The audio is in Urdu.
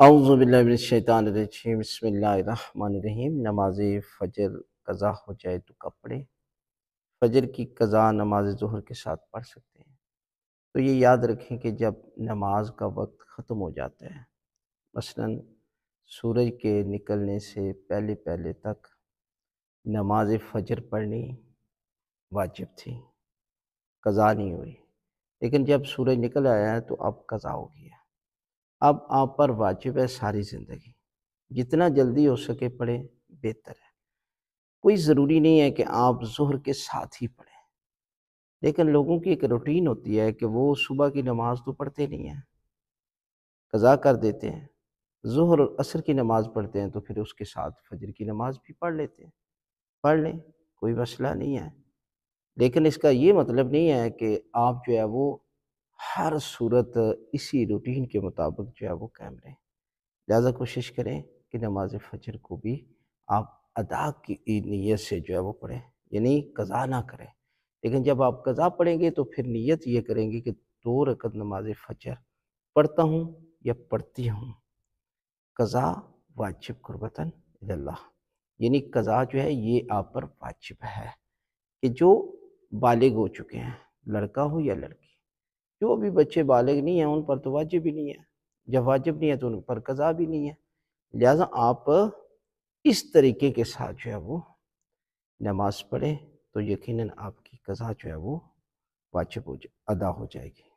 اعوذ باللہ من الشیطان الرجیم، بسم اللہ الرحمن الرحیم۔ نماز فجر قضا ہو جائے تو کب پڑھیں؟ فجر کی قضا نماز ظہر کے ساتھ پڑھ سکتے ہیں۔ تو یہ یاد رکھیں کہ جب نماز کا وقت ختم ہو جاتا ہے، مثلاً سورج کے نکلنے سے پہلے پہلے تک نماز فجر پڑھنی واجب تھی، قضا نہیں ہوئی، لیکن جب سورج نکل آیا ہے تو اب قضا ہو گیا۔ اب آپ پر واجب ہے ساری زندگی، جتنا جلدی ہو سکے پڑھیں، بہتر ہے۔ کوئی ضروری نہیں ہے کہ آپ ظہر کے ساتھ ہی پڑھیں، لیکن لوگوں کی ایک روٹین ہوتی ہے کہ وہ صبح کی نماز تو پڑھتے نہیں ہیں، قضا کر دیتے ہیں، ظہر اور عصر کی نماز پڑھتے ہیں، تو پھر اس کے ساتھ فجر کی نماز بھی پڑھ لیتے ہیں۔ پڑھ لیں، کوئی مسئلہ نہیں ہے، لیکن اس کا یہ مطلب نہیں ہے کہ آپ جو ہے وہ ہر صورت اسی روٹین کے مطابق جو ہے وہ قائم رہیں۔ لہٰذا کوشش کریں کہ نماز فجر کو بھی آپ ادا کی نیت سے جو ہے وہ پڑھیں، یعنی قضا نہ کریں۔ لیکن جب آپ قضا پڑھیں گے تو پھر نیت یہ کریں گے کہ 2 رکعت نماز فجر پڑھتا ہوں یا پڑھتی ہوں، قضا واجب قربتاً اللہ، یعنی قضا جو ہے یہ آپ پر واجب ہے کہ جو بالغ ہو چکے ہیں، لڑکا ہو یا لڑکی۔ جو بھی بچے بالغ نہیں ہیں ان پر تو واجب ہی نہیں ہے، جب واجب نہیں ہے تو ان پر قضا بھی نہیں ہے۔ لہٰذا آپ اس طریقے کے ساتھ جو ہے وہ نماز پڑھیں تو یقیناً آپ کی قضا جو ہے وہ واجب ادا ہو جائے گی۔